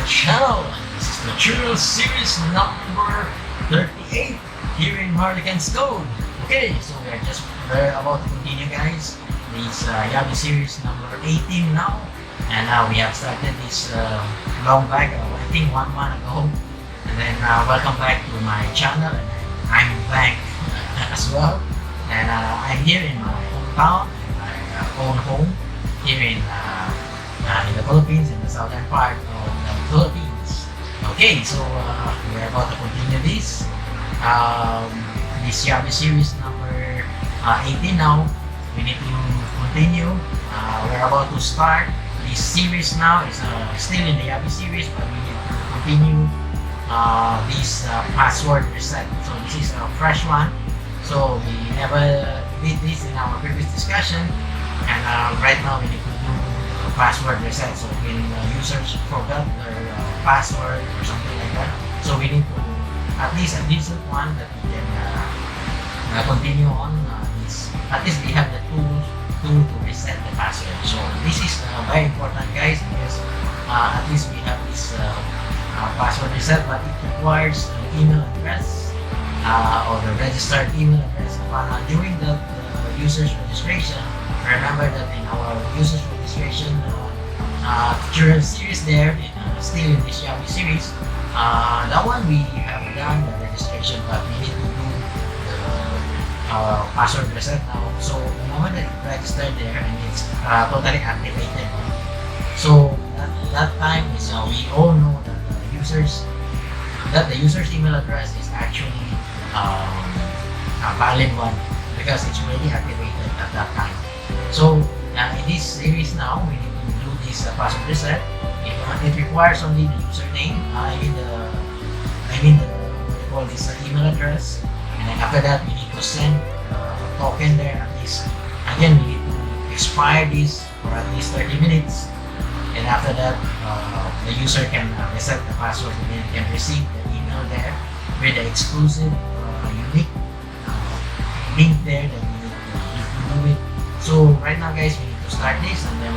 channel. This is the tutorial series number 38 here in Harlequin's Code. Okay, so we're about to continue, guys. This Yabby series number 18 now, and we have started this long back, I think 1 month ago. And then welcome back to my channel, and I'm back as well. And I'm here in my hometown, in my own home here in the Philippines, in the southern part of the Philippines. Okay, so we're about to continue this Yabby series number 18 now. We need to continue. We're about to start this series now. It's still in the Yabby series, but we need to continue this password reset. So this is a fresh one. So we never did this in our previous discussion, and right now we need to do a password reset. So when users forgot their password or something like that, so we need to at least a decent one that we can continue on this. At least we have the tools to reset the password. So this is very important, guys, because at least we have this password reset, but it requires an email address or the registered email address during the user's registration. Remember that in our user's registration tutorial series there, still in this Yabby series, that one we have done the registration, but we need to do the password reset now. So the moment that it registered there and it's totally activated, so that time is we all know that the user's email address is actually a valid one because it's already activated at that time. So in this series now, we need to do this password reset. It requires only the username, what do you call this email address, and then after that we need to send a token there at least. Again, we need to expire this for at least 30 minutes, and after that the user can reset the password and then can receive the email there with the exclusive unique link there that we need to do it. So right now, guys, we need to start this, and then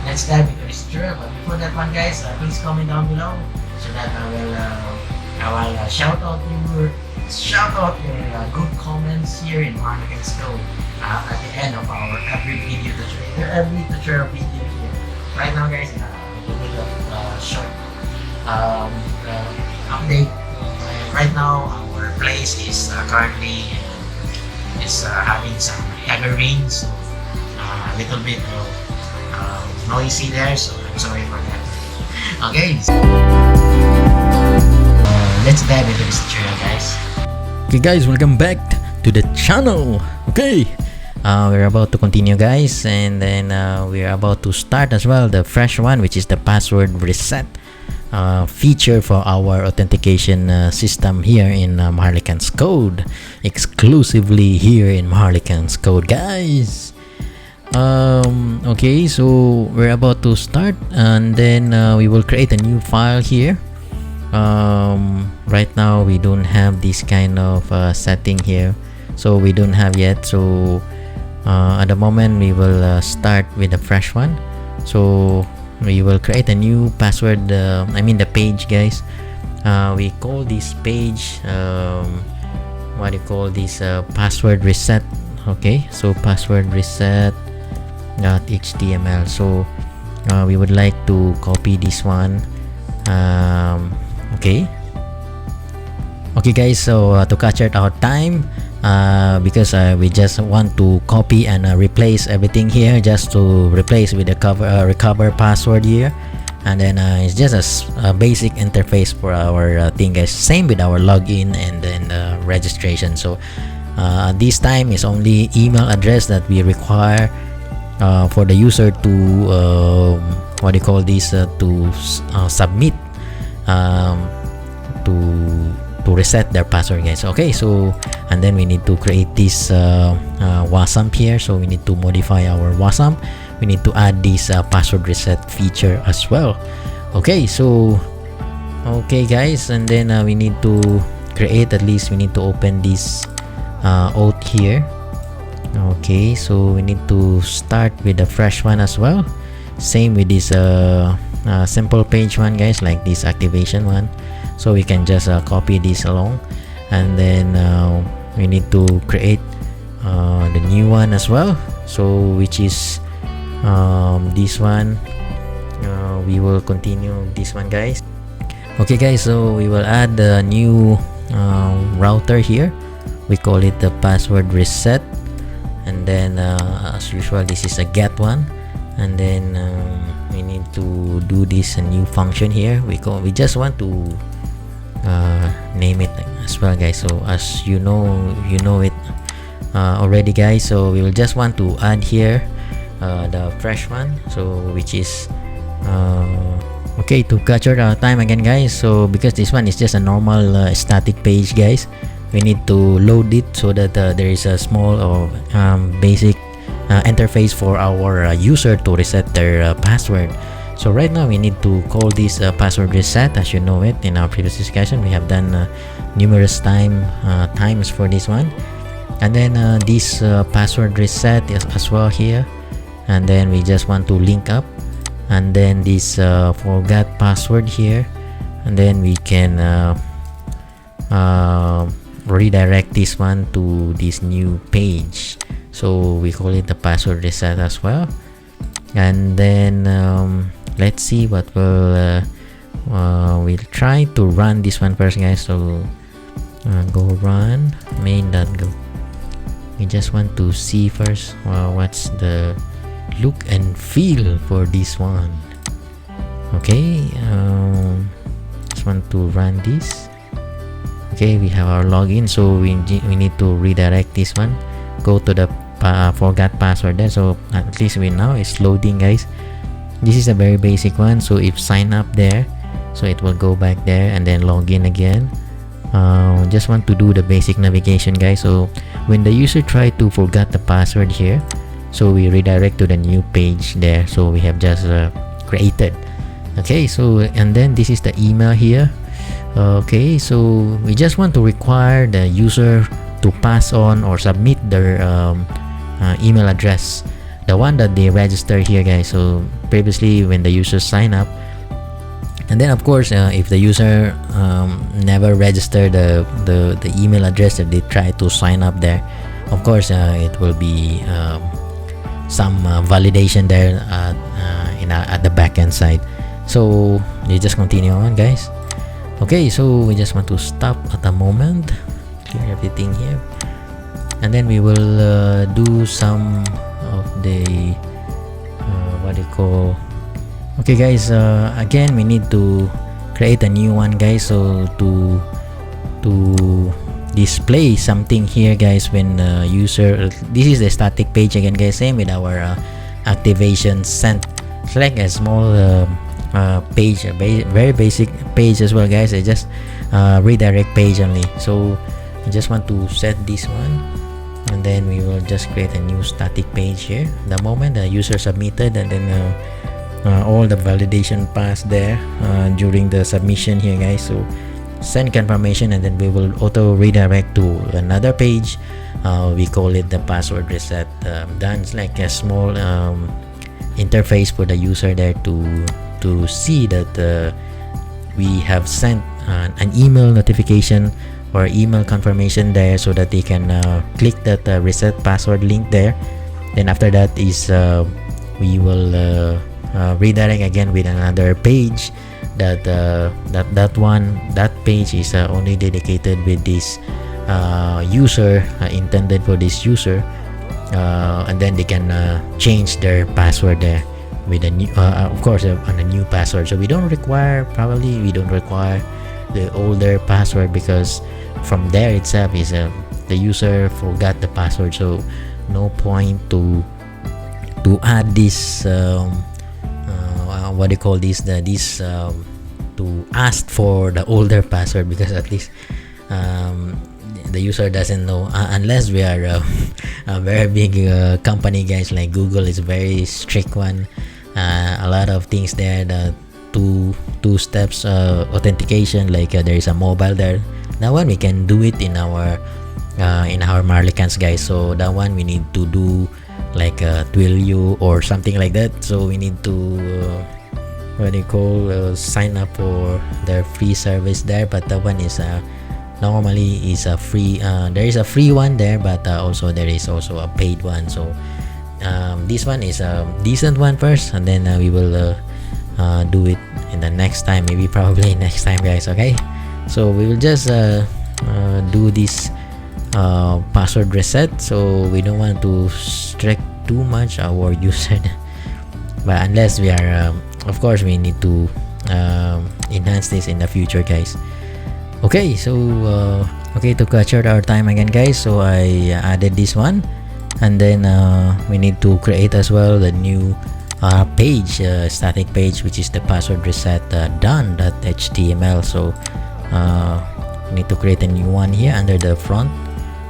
let's dive into this tutorial. But before that one, guys, please comment down below so that I will shout out your good comments here in Harlequin's Code at the end of our every tutorial video here. Right now, guys, a little bit of short update. Right now, our place is currently having some heavy rain, so a little bit of noisy there, so I'm sorry for that. Okay, so let's dive into this tutorial, guys. Okay, guys, welcome back to the channel. Okay, we're about to continue, guys, and then we're about to start as well the fresh one, which is the password reset feature for our authentication system here in Harlequin's Code, exclusively here in Harlequin's Code, guys. Okay, so we're about to start, and then we will create a new file here. Right now we don't have this kind of setting here, so we don't have yet. So at the moment we will start with a fresh one. So we will create a new password, the page, guys. We call this page what do you call this, password reset. Okay, so password reset .html. So we would like to copy this one. Okay, guys, so to catch our time, because we just want to copy and replace everything here, just to replace with the recover password here, and then it's just a basic interface for our thing, guys. Same with our login and then registration. So this time is only email address that we require for the user to what do you call this, to submit to reset their password, guys. Okay, so and then we need to create this WASM here, so we need to modify our WASM. We need to add this password reset feature as well. Okay, so guys, and then we need to create, at least we need to open this auth here. Okay, so we need to start with a fresh one as well, same with this simple page one, guys, like this activation one. So we can just copy this along, and then we need to create the new one as well, so which is this one. We will continue this one, guys. Okay guys, so we will add the new router here. We call it the password reset, and then as usual, this is a get one, and then we need to do this a new function here. We just want to name it as well, guys. So as you know it already, guys. So we will just want to add here the fresh one, so which is okay, to capture our time again, guys. So because this one is just a normal static page, guys, we need to load it so that there is a small or basic interface for our user to reset their password. So right now we need to call this password reset. As you know it, in our previous discussion we have done numerous times for this one. And then this password reset is as well here, and then we just want to link up, and then this forgot password here, and then we can redirect this one to this new page. So we call it the password reset as well. And then let's see what we'll try to run this one first, guys. So go run main.go. We just want to see first what's the look and feel for this one. Okay, just want to run this. Okay, we have our login, so we need to redirect this one, go to the forgot password there. So at least we now it's loading, guys. This is a very basic one, so if sign up there, so it will go back there and then log in again. Just want to do the basic navigation, guys. So when the user try to forget the password here, so we redirect to the new page there, so we have just created. Okay, so and then this is the email here. Okay, so we just want to require the user to pass on or submit their email address, the one that they register here, guys. So previously when the user sign up, and then of course if the user never registered the email address that they try to sign up there, of course it will be some validation there at the backend side. So you just continue on, guys. Okay, so we just want to stop at the moment, clear everything here, and then we will do some of the what do you call. Okay guys, again we need to create a new one, guys. So to display something here, guys, when user, this is the static page again, guys, same with our activation sent. Select a small page, a very basic page as well, guys. I just redirect page only. So I just want to set this one, and then we will just create a new static page here. The moment the user submitted, and then all the validation passed there during the submission here, guys. So send confirmation, and then we will auto redirect to another page. We call it the password reset done. It's like a small interface for the user there to see that we have sent an email notification or email confirmation there, so that they can click that reset password link there. Then after that is we will redirect again with another page that that page is only dedicated with this user, intended for this user, and then they can change their password there with a new of course on a new password. So we don't require the older password, because from there itself is the user forgot the password, so no point to add this what do you call this, to ask for the older password, because at least the user doesn't know, unless we are a very big company, guys, like Google is very strict one. A lot of things there, the two steps authentication, like there is a mobile there. That one we can do it in our Marlicans, guys. So that one we need to do like Twilio or something like that. So we need to what you call sign up for their free service there, but that one is normally is a free. There is a free one there, but also there is also a paid one. So this one is a decent one first, and then we will do it in the next time, maybe probably next time, guys. Okay, so we will just do this password reset, so we don't want to restrict too much our user, but unless we are of course we need to enhance this in the future, guys. Okay, so okay, to capture our time again, guys, so I added this one, and then we need to create as well the new page, static page, which is the password reset done.html. So we need to create a new one here under the front.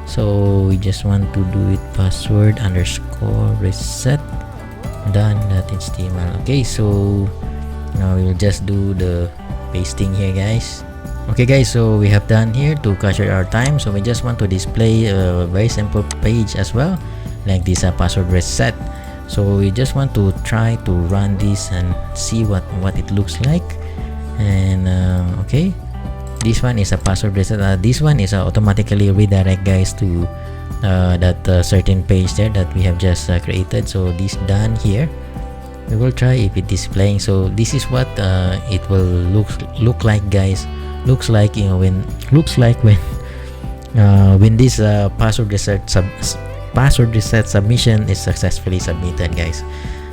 So we just want to do it password underscore reset done.html. Okay, so now we will just do the pasting here, guys. Okay, guys, so we have done here to capture our time. So we just want to display a very simple page as well, like this password reset. So we just want to try to run this and see what it looks like. And okay, this one is a password reset. This one is automatically redirect, guys, to that certain page there that we have just created. So this done here, we will try if it displaying. So this is what it will look like, guys. Looks like, you know, when this password reset submission is successfully submitted, guys.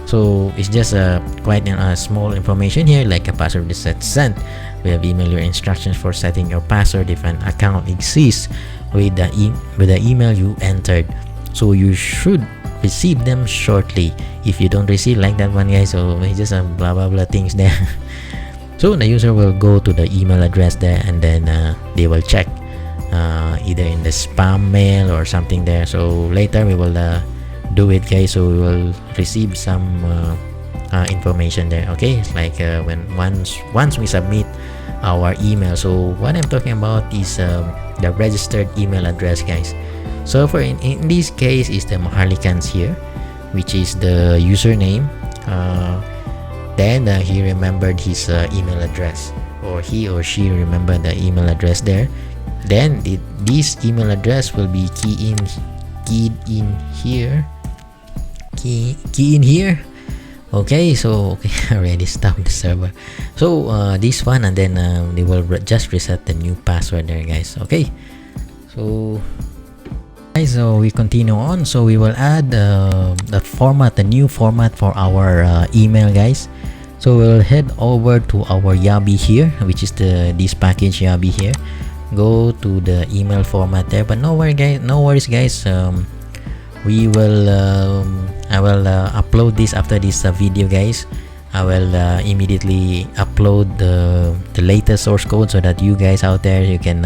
So it's just quite a small information here, like a password reset sent. We have email your instructions for setting your password if an account exists with the email you entered. So you should receive them shortly. If you don't receive like that one, guys, so it's just blah blah blah things there. So the user will go to the email address there, and then they will check either in the spam mail or something there. So later we will do it, guys. So we will receive some information there. Okay, it's like once we submit our email. So what I'm talking about is the registered email address, guys. So for in this case is the Maharlikans here, which is the username. Then he remembered his email address, or he or she remembered the email address there. Then this email address will be keyed in here. Okay, so okay, I already stopped the server. So this one, and then they will just reset the new password there, guys. Okay, so guys, so we continue on. So we will add the new format for our email, guys. So we'll head over to our Yabi here, which is this package Yabi here. Go to the email format there, but no worries, guys. We will I will upload this after this video, guys. I will immediately upload the latest source code so that you guys out there, you can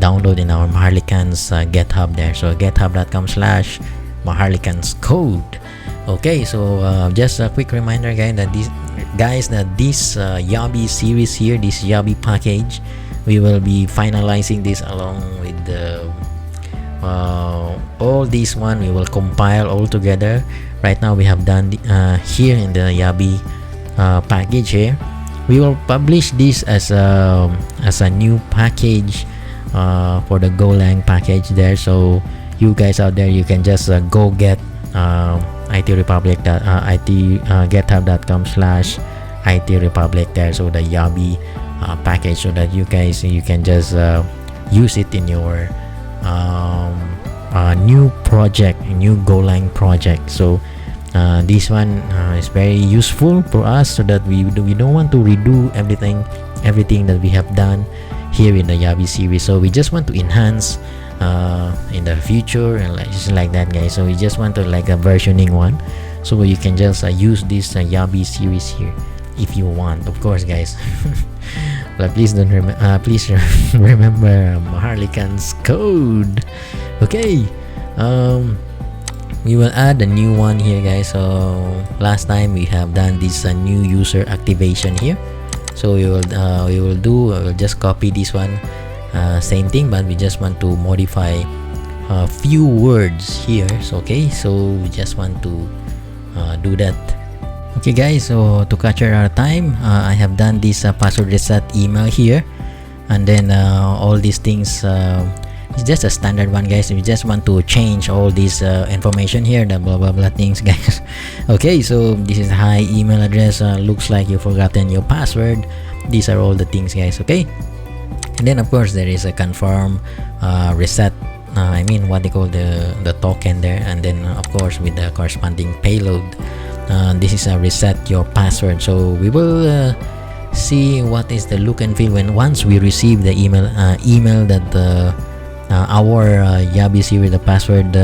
download in our Maharlikans GitHub there. So github.com/maharlikanscode. Okay, so just a quick reminder, guys, that this Yabi series here, this Yabi package, we will be finalizing this along with the all this one. We will compile all together. Right now we have done here in the Yabi package here. We will publish this as a new package for the Golang package there. So you guys out there, you can just go get github.com/itrepublic there, so the Yabi package, so that you guys, you can just use it in your new project, new Golang project. So this one is very useful for us, so that we don't want to redo everything that we have done here in the Yabi series. So we just want to enhance in the future, and just like that, guys. So we just want to like a versioning one, so you can just use this Yabi series here if you want, of course, guys. But please don't remember Maharlikans code. Okay, we will add a new one here, guys. So last time we have done this new user activation here. So we will just copy this one, same thing, but we just want to modify a few words here. So okay, so we just want to do that. Okay guys, so to capture our time, I have done this password reset email here, and then all these things, it's just a standard one guys. We just want to change all this information here, the blah blah blah things guys. Okay, so this is hi email address, looks like you've forgotten your password. These are all the things guys. Okay, and then of course there is a confirm, reset, I mean what they call the token there, and then of course with the corresponding payload. This is a reset your password. So we will see what is the look and feel when once we receive the email that our Yabi series the password,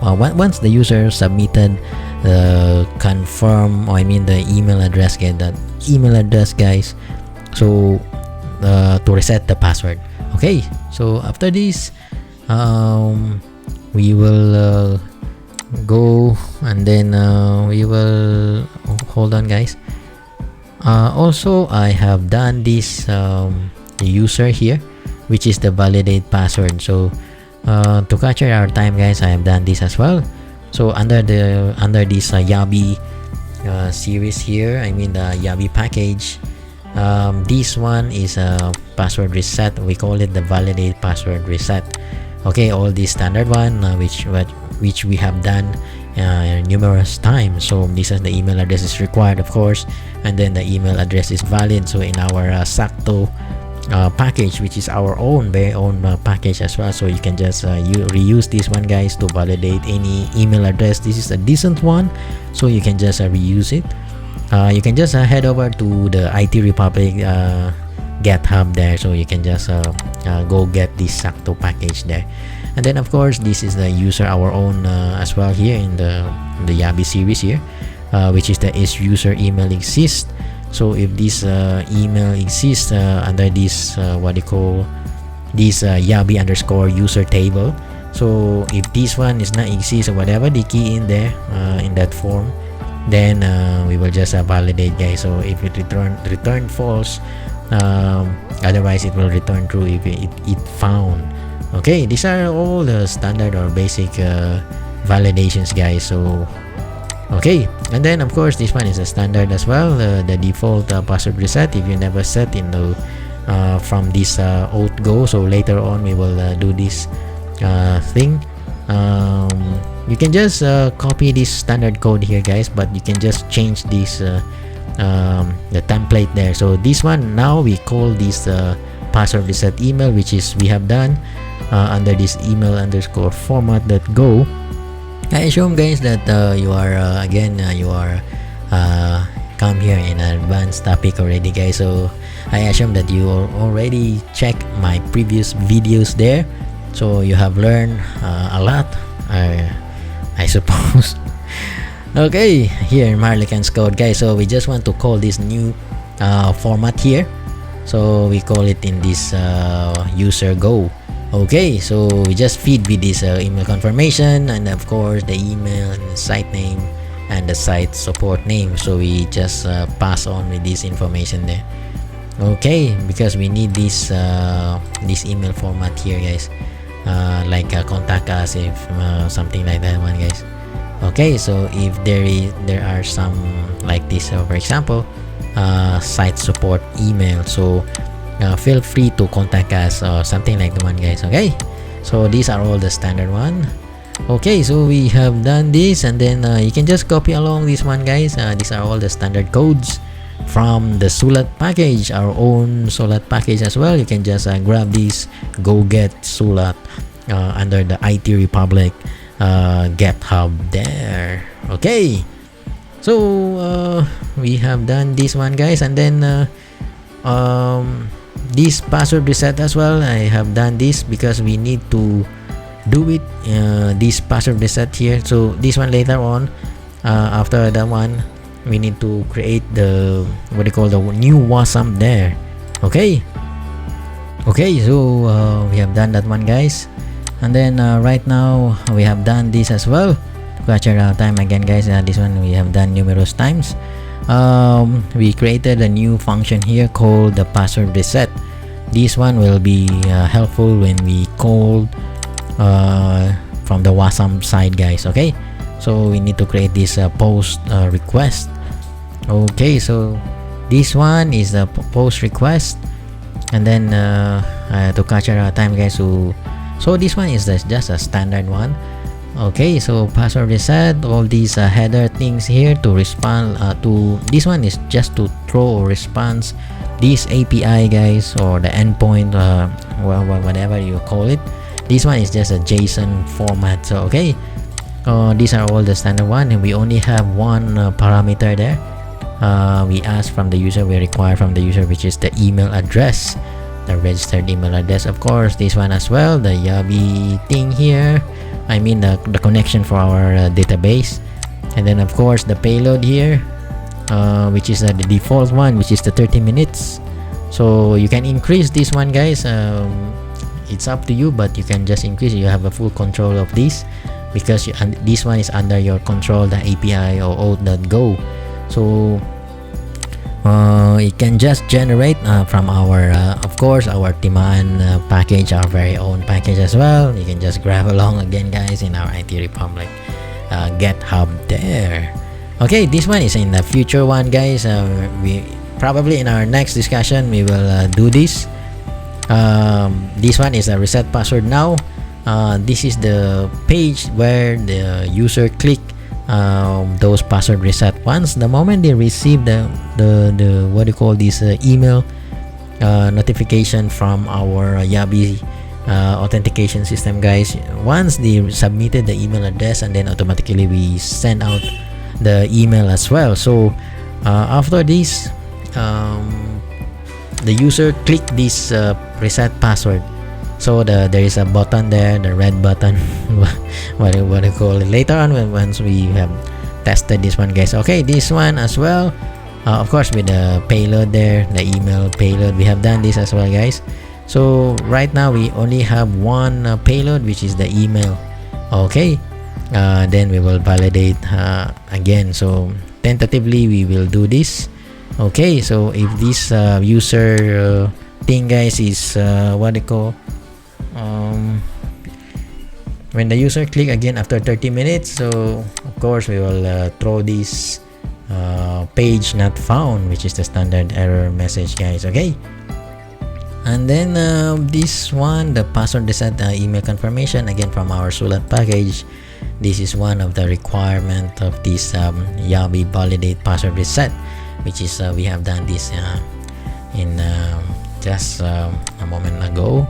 once the user submitted the confirm, or I mean the email address, get that email address guys, so to reset the password. Okay, so after this we will go, and then we will hold on guys. Also I have done this user here, which is the validate password. So to capture our time guys, I have done this as well. So under this Yabi series here, I mean the Yabi package, this one is a password reset. We call it the validate password reset. Okay, all these standard one which we have done numerous times. So this is the email address is required of course, and then the email address is valid. So in our Sakto package, which is our own very own package as well, so you can just reuse this one guys to validate any email address. This is a decent one, so you can just reuse it. You can just head over to the IT Republic GitHub there, so you can just go get this Sakto package there. And then of course this is the user our own as well here in the Yabi series here, which is the is user email exists. So if this email exists under this what they call this Yabi underscore user table, so if this one is not exist or whatever the key in there in that form, then we will just validate guys. So if it return false, otherwise it will return true if it found. Okay, these are all the standard or basic validations guys. So okay, and then of course this one is a standard as well, the default password reset. If you never set in the from this auth go, so later on we will do this thing. You can just copy this standard code here guys, but you can just change this the template there. So this one now we call this password reset email, which is we have done under this email underscore format that go. I assume guys that you are again you are come here in an advanced topic already guys, so I assume that you already checked my previous videos there, so you have learned a lot, I suppose. Okay, here in Marlikan's code guys, so we just want to call this new format here, so we call it in this user go. Okay, so we just feed with this email confirmation, and of course the email and the site name and the site support name. So we just pass on with this information there. Okay, because we need this this email format here guys, like contact us if something like that one guys. Okay, so if there are some like this, for example site support email, so feel free to contact us or something like the one guys. Okay, so these are all the standard one. Okay, so we have done this, and then you can just copy along this one guys. These are all the standard codes from the Sulat package, our own Sulat package as well. You can just grab this, go get Sulat under the IT Republic GitHub there. Okay, so we have done this one guys, and then this password reset as well. I have done this because we need to do it this password reset here. So this one later on, after that one we need to create the what they call the new WASM there. Okay, so we have done that one guys, and then right now we have done this as well to capture our time again guys. This one we have done numerous times. We created a new function here called the password reset. This one will be helpful when we call from the WASM side guys. Okay, so we need to create this post request Okay, so this one is the post request, and then to capture our time, guys. So this one is just a standard one. Okay, so password reset, all these header things here to respond to this one is just to throw or response this API, guys, or the endpoint, whatever you call it. This one is just a JSON format. So okay, these are all the standard one, and we only have one parameter there. We ask from the user, we require from the user, which is the email address, the registered email address. Of course, this one as well, the Yabi thing here, I mean the connection for our database. And then of course the payload here, which is the default one, which is the 30 minutes. So you can increase this one, guys. It's up to you, but you can just increase. You have a full control of this because this one is under your control, the API or Auth.go. So it can just generate from our of course our Timaan package, our very own package as well. You can just grab along again, guys, in our IT Republic GitHub there. Okay, this one is in the future one, guys. We probably in our next discussion we will do this. This one is a reset password now. This is the page where the user click those password reset. Once the moment they receive the what do you call this email notification from our Yabi authentication system, guys, once they submitted the email address, and then automatically we send out the email as well. So after this, the user click this reset password. So there is a button there, the red button, what do you call it, later on once we have tested this one, guys. Okay, this one as well, of course with the payload there, the email payload, we have done this as well, guys. So right now we only have one payload, which is the email. Okay, then we will validate again. So tentatively we will do this. Okay, so if this user thing, guys, is what they call when the user click again after 30 minutes, so of course we will throw this page not found, which is the standard error message, guys. Okay, and then this one, the password reset email confirmation, again from our Sulat package. This is one of the requirement of this Yabi validate password reset, which is we have done this in just a moment ago.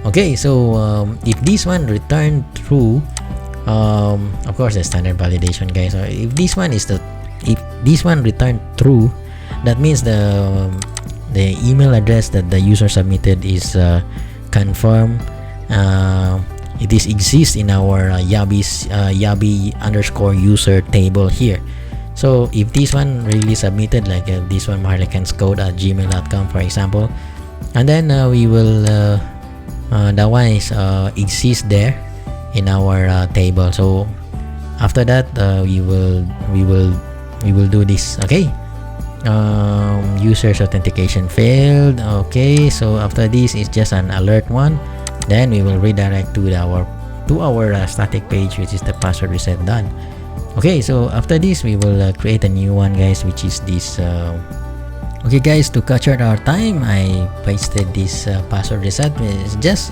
Okay, so if this one returned true, of course the standard validation, guys. So if this one returned true, that means the email address that the user submitted is confirmed. It exists in our Yabi underscore user table here. So if this one really submitted, like this one, marlekanscode@gmail.com, for example, and then we will that one is exists there in our table. So after that we will do this. Okay, user's authentication failed. Okay, so after this is just an alert one, then we will redirect to our static page, which is the password reset done. Okay, so after this we will create a new one, guys, which is this okay, guys, to capture our time, I pasted this password reset. It's just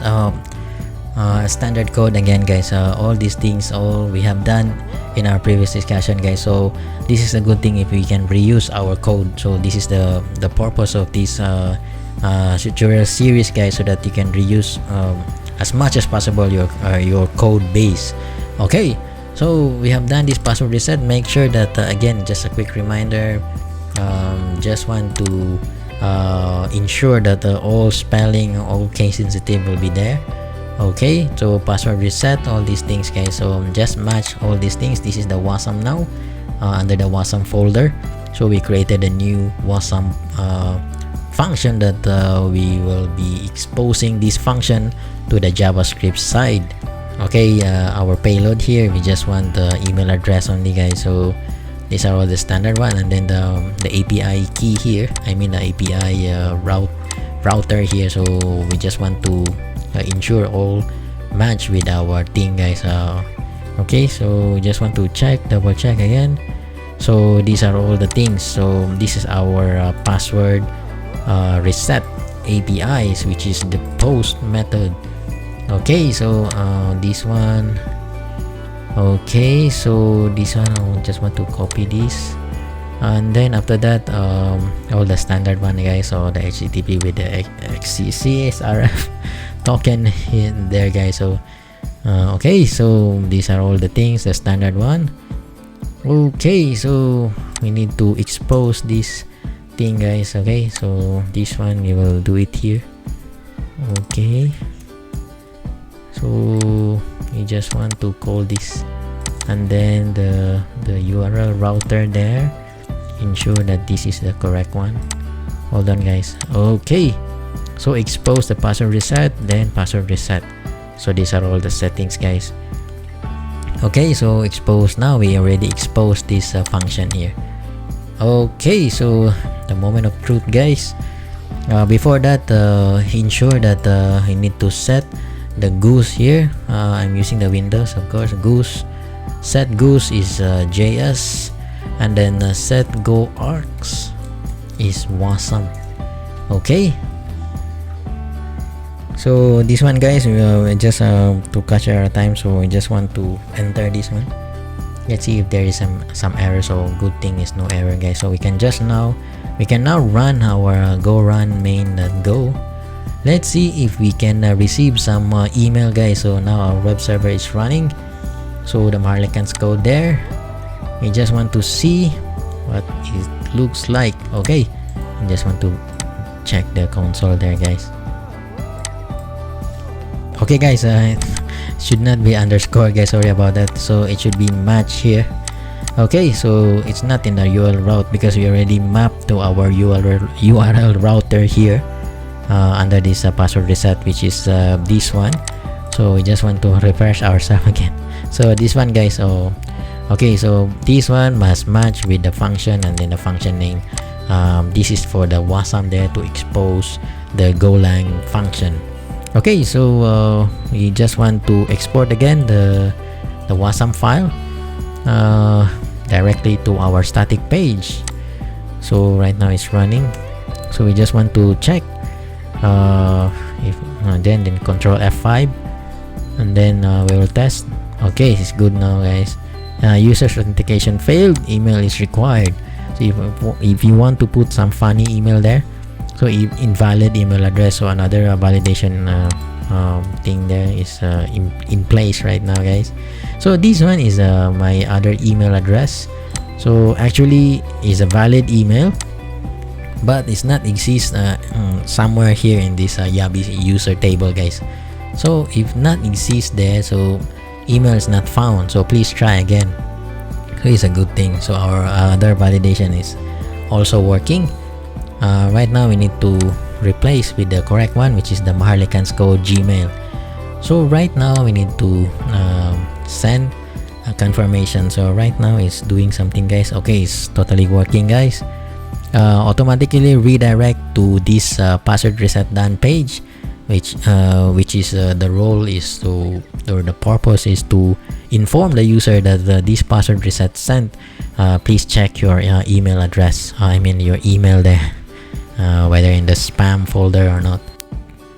standard code again, guys. All these things, all we have done in our previous discussion, guys. So this is a good thing if we can reuse our code. So this is the purpose of this tutorial series, guys, so that you can reuse as much as possible your code base. Okay, so we have done this password reset. Make sure that again, just a quick reminder, just want to ensure that all spelling, all case sensitive will be there. Okay, so password reset, all these things, guys. So just match all these things. This is the Wasm now, under the Wasm folder. So we created a new Wasm function that we will be exposing this function to the JavaScript side. Okay, our payload here, we just want the email address only, guys. So these are all the standard one, and then the API key here, I mean the API router here. So we just want to ensure all match with our thing, guys. Okay, so just want to double check again. So these are all the things. So this is our password reset APIs, which is the post method. Okay, so this one. Okay, so this one I just want to copy this, and then after that all the standard one, guys. So the HTTP with the CSRF token in there, guys. So okay, so these are all the things, the standard one. Okay, so we need to expose this thing, guys. Okay, so this one we will do it here. Okay, so we just want to call this, and then the URL router there, ensure that this is the correct one. Hold on, guys. Okay, so expose the password reset, then password reset. So these are all the settings, guys. Okay, so expose. Now we already exposed this function here. Okay, so the moment of truth, guys. Before that, ensure that you need to set the goose here. I'm using the Windows, of course. Goose, set goose is JS, and then set go arcs is Wasm. Okay, so this one, guys, just to catch our time, so we just want to enter this one. Let's see if there is some error. So good thing is no error, guys. So we can now run our go run main.go. Let's see if we can receive some email, guys. So now our web server is running, so the Maharlikan's code there. We just want to see what it looks like. Okay, I just want to check the console there, guys. Okay, guys, should not be underscore, guys, sorry about that. So it should be match here. Okay, so it's not in the URL route because we already mapped to our URL router here under this password reset, which is this one. So we just want to refresh ourselves again. So this one, guys. So okay, so this one must match with the function and then the function name. This is for the Wasm there to expose the Golang function. Okay, so we just want to export again the Wasm file directly to our static page. So right now it's running, so we just want to check if then control F5, and then we will test. Okay, it's good now, guys. User's authentication failed, email is required. So if you want to put some funny email there, so invalid email address, so another validation thing there is in place right now, guys. So this one is my other email address. So actually is a valid email, but it's not exist somewhere here in this Yabi user table, guys. So if not exist there, so email is not found, so please try again. So it's a good thing. So our other validation is also working. Right now we need to replace with the correct one, which is the Maharlikan's code Gmail. So right now we need to send a confirmation. So right now it's doing something, guys. Okay, it's totally working, guys. Automatically redirect to this password reset done page, which is the role is to, or the purpose is to inform the user that this password reset sent. Please check your email address, I mean your email there, whether in the spam folder or not.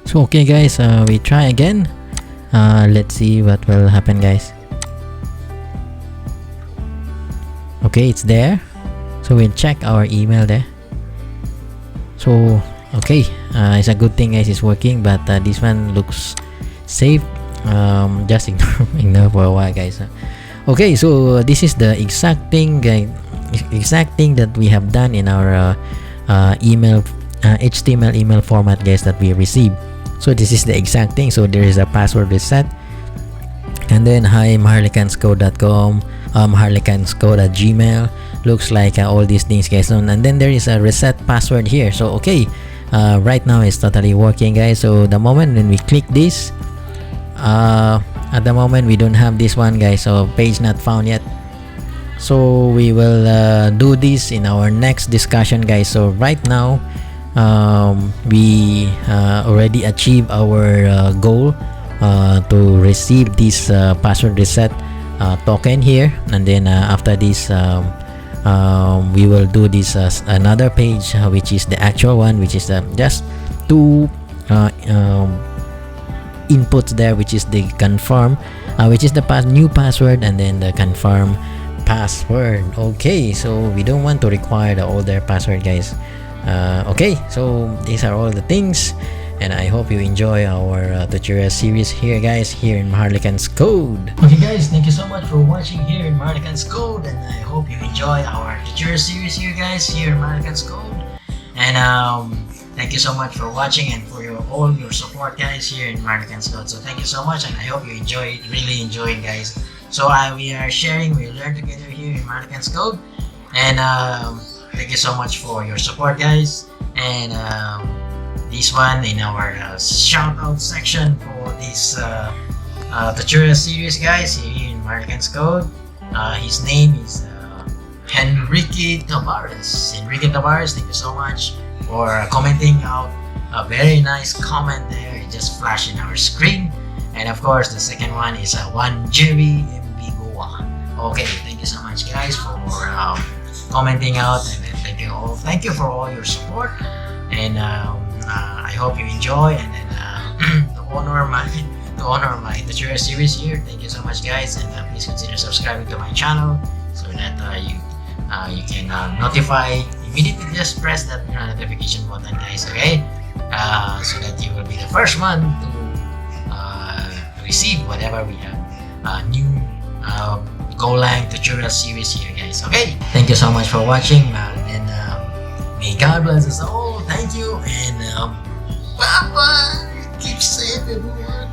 So okay, guys, we try again. Let's see what will happen, guys. Okay, it's there, so we'll check our email there. So okay, it's a good thing, guys, it's working, but this one looks safe. Just ignore for a while, guys. Okay, so this is the exact thing that we have done in our email HTML email format, guys, that we received. So this is the exact thing. So there is a password reset, and then hi maharlikanscode.com, maharlikanscode@gmail, looks like all these things, guys. And then there is a reset password here. So okay, right now it's totally working, guys. So the moment when we click this, at the moment we don't have this one, guys, so page not found yet. So we will do this in our next discussion, guys. So right now we already achieved our goal to receive this password reset token here, and then after this we will do this as another page, which is the actual one, which is just two inputs there, which is the confirm, which is the new password, and then the confirm password. Okay, so we don't want to require the older password, guys. Okay, so these are all the things, and I hope you enjoy our tutorial series here, guys, here in Maharlikan's Code. Okay guys, thank you so much for watching here in Maharlikan's Code, and I hope you enjoy our tutorial series here, guys, here in Maharlikan's Code. And thank you so much for watching and for all your support, guys, here in Maharlikan's Code. So thank you so much, and I hope you enjoy it, really enjoy it, guys. So we are sharing, we learn together here in Maharlikan's Code, and thank you so much for your support, guys. And this one in our shout out section for this tutorial series, guys, here in Maharlikan's Code. His name is Enrique Tavares. Enrique Tavares, thank you so much for commenting out a very nice comment there. It just flashed in our screen. And of course, the second one is one Jerry Mbigoa. Okay, thank you so much, guys, for commenting out, and thank you all. Thank you for all your support, and I hope you enjoy. And then to honor my tutorial series here, thank you so much, guys, and please consider subscribing to my channel so that you can notify immediately. Just press that notification button, guys. Okay, so that you will be the first one to receive whatever we have new Golang tutorial series here, guys. Okay, thank you so much for watching, and may God bless us all. Thank you, and bye bye. Keep safe, everyone.